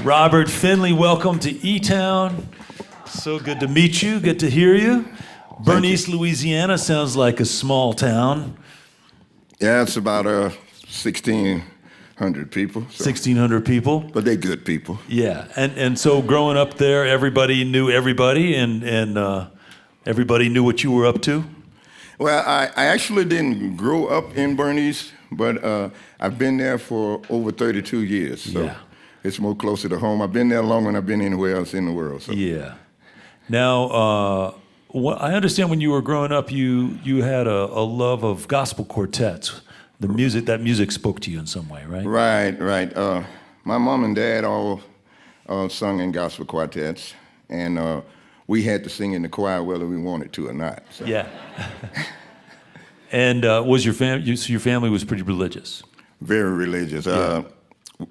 Robert Finley, welcome to eTown. So good to meet you, good to hear you. Bernice, Louisiana sounds like a small town. Yeah, it's about 1,600 people. So. 1,600 people? But they're good people. Yeah, and so growing up there, everybody knew everybody, and everybody knew what you were up to? Well, I actually didn't grow up in Bernice, but I've been there for over 32 years, so yeah. It's more closer to home. I've been there longer than I've been anywhere else in the world. So. Yeah. Now, I understand when you were growing up, you had a love of gospel quartets. The music, that music spoke to you in some way, right? Right. My mom and dad all sung in gospel quartets, and we had to sing in the choir whether we wanted to or not. So. Yeah. And was your family was pretty religious? Very religious. Yeah.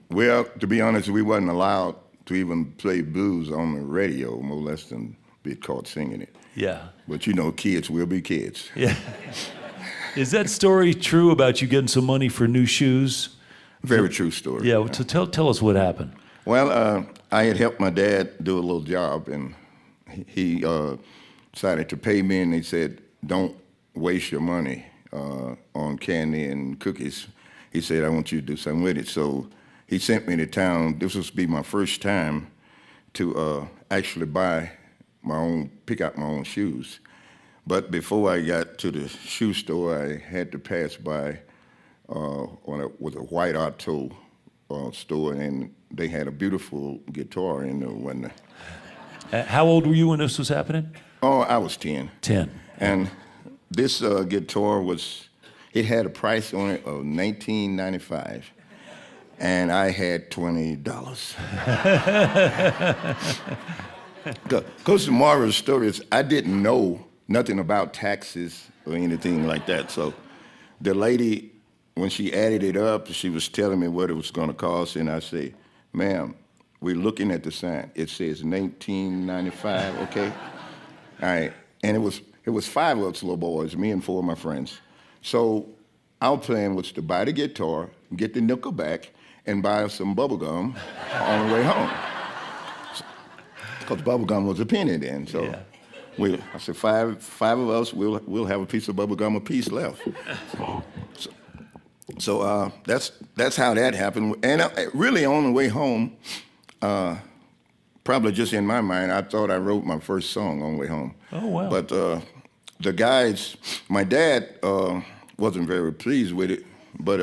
Well, to be honest, we wasn't allowed to even play blues on the radio, more or less than be caught singing it. Yeah. But you know, kids will be kids. Yeah. Is that story true about you getting some money for new shoes? Very true story. Yeah. So tell us what happened. Well, I had helped my dad do a little job, and he decided to pay me, and he said, "Don't waste your money on candy and cookies." He said, "I want you to do something with it." So he sent me to town. This was to be my first time to actually pick out my own shoes. But before I got to the shoe store, I had to pass by was a white auto store, and they had a beautiful guitar in there one. How old were you when this was happening? Oh, I was 10. 10. And this guitar it had a price on it of $19.95. And I had $20. Because the moral of the story is I didn't know nothing about taxes or anything like that. So the lady, when she added it up, she was telling me what it was going to cost. And I say, "Ma'am, we're looking at the sign. It says $19.95, okay?" All right. And it was 5 of us little boys, me and 4 of my friends. So our plan was to buy the guitar, get the nickel back, and buy some bubble gum on the way home. Because bubble gum was a penny then. So yeah. I said, five of us, we'll have a piece of bubble gum apiece left. So that's how that happened. And really on the way home, probably just in my mind, I thought I wrote my first song on the way home. Oh, wow. But the guys, my dad wasn't very pleased with it, but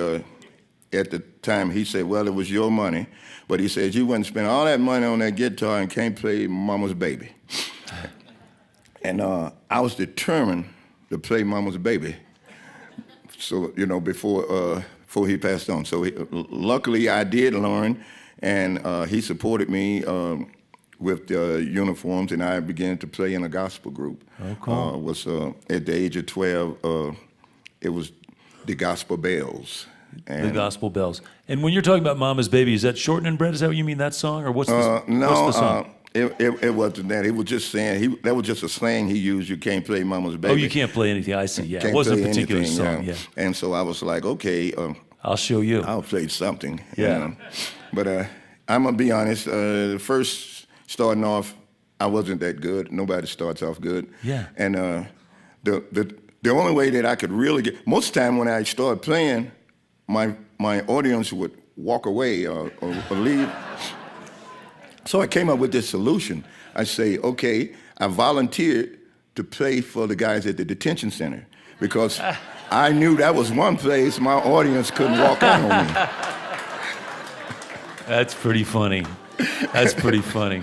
at the time he said, "Well, it was your money," but he said, "You wouldn't spend all that money on that guitar and can't play Mama's Baby." And I was determined to play Mama's Baby. So, you know, before he passed on. So luckily I did learn, and he supported me with uniforms, and I began to play in a gospel group. Oh, cool. At the age of 12, it was the Gospel Bells. The Gospel Bells. And when you're talking about Mama's Baby, is that Shortening Bread? Is that what you mean, that song? Or what's the, no, what's the song? It wasn't that. He was just saying, that was just a slang he used, "You can't play Mama's Baby." Oh, you can't play anything, I see, yeah. Can't It wasn't a play particular anything, song, yeah. And so I was like, okay. I'll show you. I'll play something. Yeah. But I'm going to be honest, first starting off, I wasn't that good. Nobody starts off good. Yeah. And the only way that I could really get, most of the time when I started playing, my audience would walk away or leave. So I came up with this solution. I say, okay, I volunteered to play for the guys at the detention center because I knew that was one place my audience couldn't walk out on me. That's pretty funny. That's pretty funny.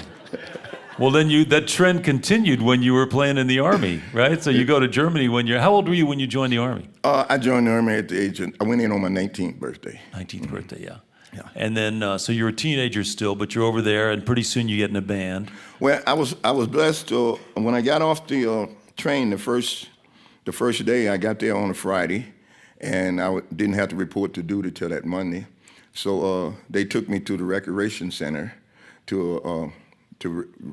Well, then that trend continued when you were playing in the Army, right? So you go to Germany how old were you when you joined the Army? I joined the Army at the age I went in on my 19th birthday. 19th birthday, yeah. Yeah. And then, so you're a teenager still, but you're over there, and pretty soon you get in a band. Well, I was blessed when I got off the train the first day. I got there on a Friday, and I didn't have to report to duty till that Monday. So they took me to the recreation center to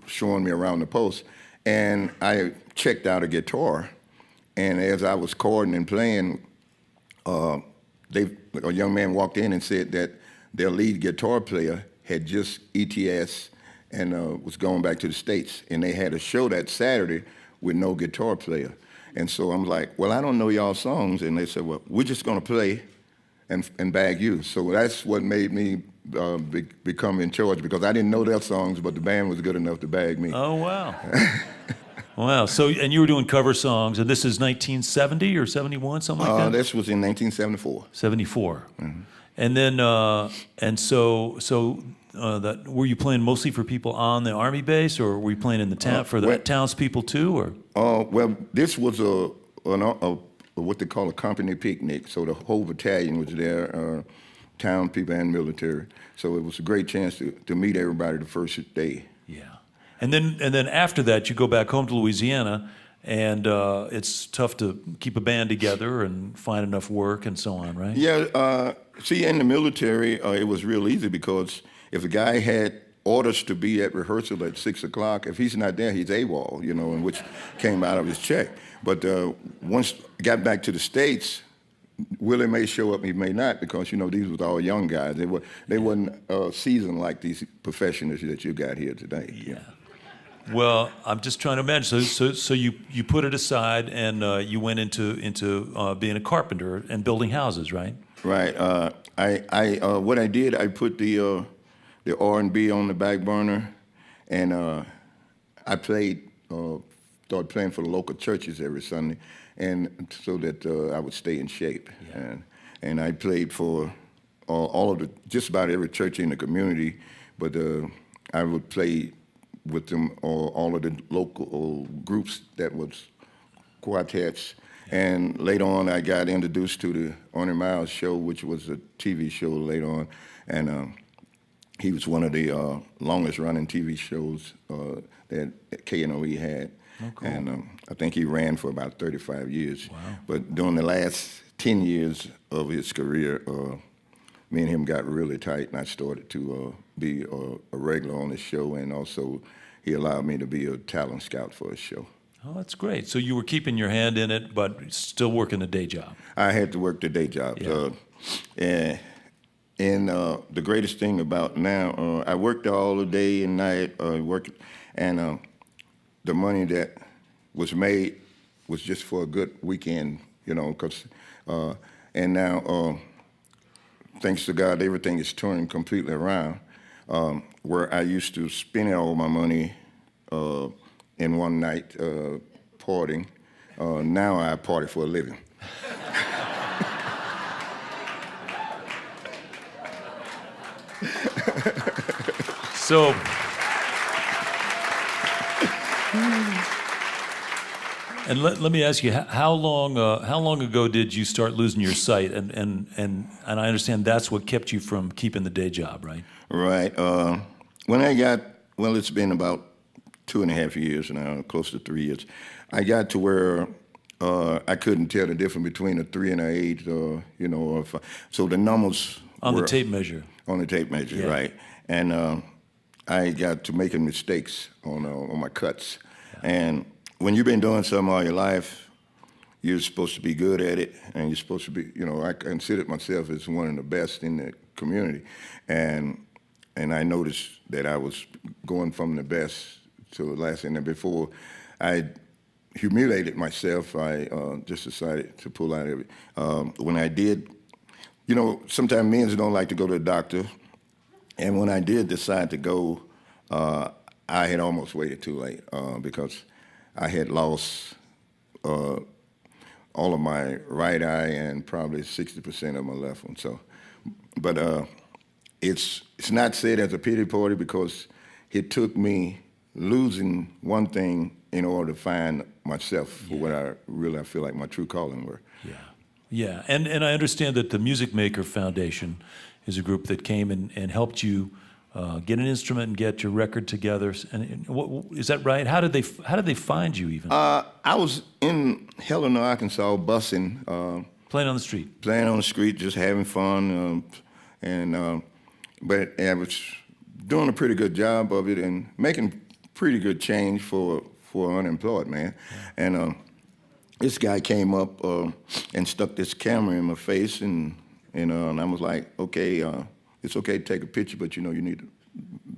showing me around the post, and I checked out a guitar. And as I was chording and playing, a young man walked in and said that their lead guitar player had just ETS and was going back to the States. And they had a show that Saturday with no guitar player. And so I'm like, well, I don't know y'all songs. And they said, well, we're just going to play and bag you. So that's what made me become in charge, because I didn't know their songs, but the band was good enough to bag me. Oh, wow. Wow. So, and you were doing cover songs, and this is 1970 or 71, something like that? This was in 1974. 74. And then, that were you playing mostly for people on the Army base, or were you playing in the town for the townspeople too, or? Well, this was a what they call a company picnic. So the whole battalion was there, town people and military. So it was a great chance to meet everybody the first day. Yeah. And then after that, you go back home to Louisiana, and it's tough to keep a band together and find enough work and so on, right? Yeah. See, in the military, it was real easy, because if a guy had orders to be at rehearsal at 6 o'clock, if he's not there, he's AWOL, and which came out of his check. But once I got back to the States, Willie may show up, he may not, because these was all young guys. They wasn't seasoned like these professionals that you got here today. Yeah. Well, I'm just trying to imagine. So you put it aside, and you went into being a carpenter and building houses, right? Right. What I did, I put the R&B on the back burner, and I started playing for the local churches every Sunday, and so that I would stay in shape. Yeah. And I played for all of just about every church in the community, but I would play with them all of the local groups that was quartets. And later on, I got introduced to the Arnie Miles show, which was a TV show later on, and he was one of the longest-running TV shows that KNOE had. Oh, cool. And I think he ran for about 35 years. Wow. But during the last 10 years of his career, me and him got really tight, and I started to be a regular on the show, and also he allowed me to be a talent scout for his show. Oh, that's great. So you were keeping your hand in it, but still working a day job. I had to work the day job. Yeah. And the greatest thing about now, I worked all the day and night, and the money that was made was just for a good weekend, and now, thanks to God, everything is turning completely around. Where I used to spend all my money in one night partying, now I party for a living. So, and let me ask you, how long ago did you start losing your sight? And I understand that's what kept you from keeping the day job, right? Right. When it's been about 2.5 years now, close to 3 years. I got to where I couldn't tell the difference between a 3 and an 8, or so the numbers on were the tape measure. On the tape measure, yeah. Right. And I got to making mistakes on my cuts. Yeah. And when you've been doing something all your life, you're supposed to be good at it, and you're supposed to be, I considered myself as one of the best in the community. And I noticed that I was going from the best to the last, and then before I humiliated myself, I just decided to pull out of it. When I did, sometimes men don't like to go to the doctor, and when I did decide to go, I had almost waited too late because I had lost all of my right eye and probably 60% of my left one. So, but it's not said as a pity party, because it took me losing one thing in order to find myself for what I feel like my true calling were. Yeah, yeah, and I understand that the Music Maker Foundation is a group that came and helped you get an instrument and get your record together. And is that right? How did they find you even? I was in Helena, Arkansas, bussing. Playing on the street. Playing on the street, just having fun, but I was doing a pretty good job of it and making pretty good change for an unemployed man. Yeah. And this guy came up and stuck this camera in my face, and I was like, okay, it's okay to take a picture, but you need to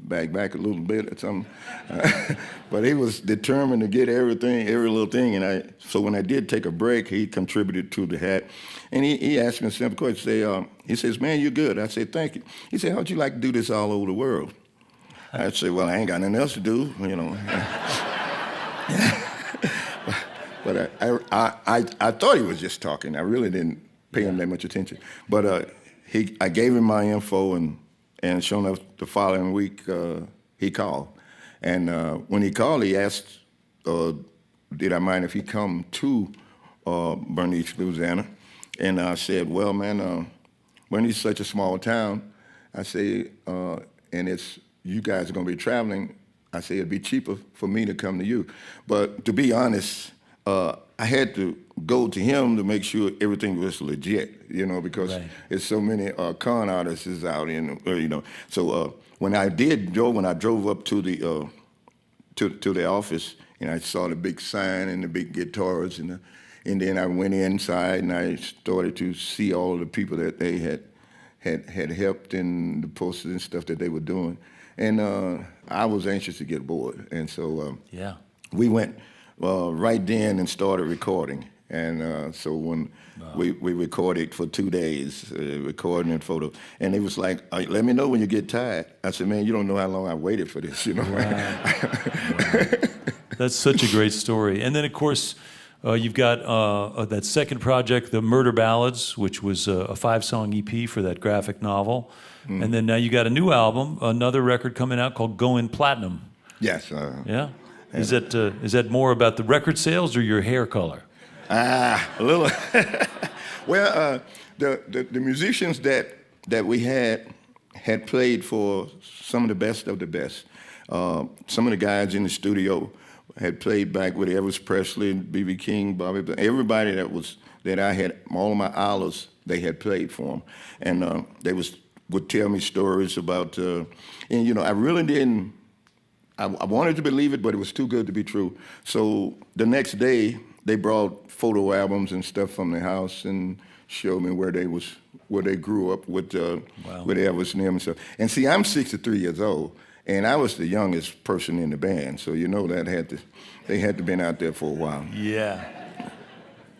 back a little bit or something. But he was determined to get everything, every little thing. And so when I did take a break, he contributed to the hat. And he asked me a simple question. He says, man, you're good. I said, thank you. He said, how'd you like to do this all over the world? I said, well, I ain't got nothing else to do, you know. But I thought he was just talking. I really didn't pay him that much attention. But I gave him my info, and sure enough, the following week, he called. And when he called, he asked, did I mind if he come to Bernice, Louisiana? And I said, well, man, Bernice is such a small town. I say, and you guys are going to be traveling. I say it'd be cheaper for me to come to you. But to be honest, I had to go to him to make sure everything was legit, you know, because there's so many con artists out in, you know. So when I drove up to the office, and I saw the big sign and the big guitars, and then I went inside and I started to see all the people that they had helped in the posters and stuff that they were doing. And I was anxious to get aboard. And so we went right then and started recording. And so when we recorded for 2 days, recording and photo. And it was like, let me know when you get tired. I said, man, you don't know how long I waited for this, you know? Wow. That's such a great story. And then, of course, you've got that second project, The Murder Ballads, which was a 5-song EP for that graphic novel. Mm. And then now you got a new album, another record coming out called Going Platinum. Yes. Yeah? Is that more about the record sales or your hair color? A little. Well, the musicians that we had played for some of the best of the best. Some of the guys in the studio had played back with Elvis Presley, B.B. King, Bobby, everybody that I had, all of my idols, they had played for them. And they would tell me stories about, and you know, I really didn't, I wanted to believe it, but it was too good to be true. So the next day, they brought photo albums and stuff from the house and showed me where they grew up with Elvis and them and stuff. And see, I'm 63 years old, and I was the youngest person in the band, so you know that they had to been out there for a while. Yeah,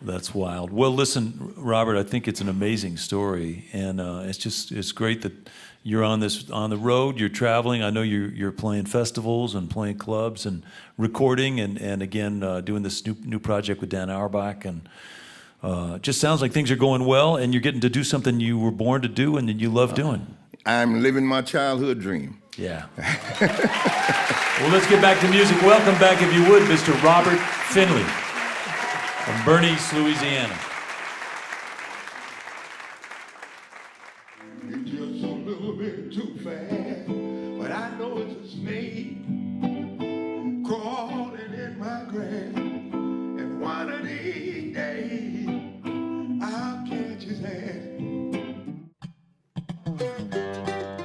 that's wild. Well, listen, Robert, I think it's an amazing story, and it's great that you're on the road. You're traveling. I know you're playing festivals and playing clubs and recording, and again doing this new project with Dan Auerbach, and just sounds like things are going well, and you're getting to do something you were born to do and that you love doing. I'm living my childhood dream. Yeah. Well, let's get back to music. Welcome back, if you would, Mr. Robert Finley from Bernice, Louisiana. It's just a little bit too fast, but I know it's a snake crawling in my grass, and one of these days I'll catch his ass.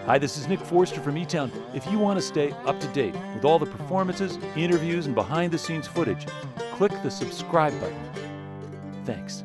Hi, this is Nick Forster from eTown. If you want to stay up to date with all the performances, interviews, and behind-the-scenes footage, click the subscribe button. Thanks.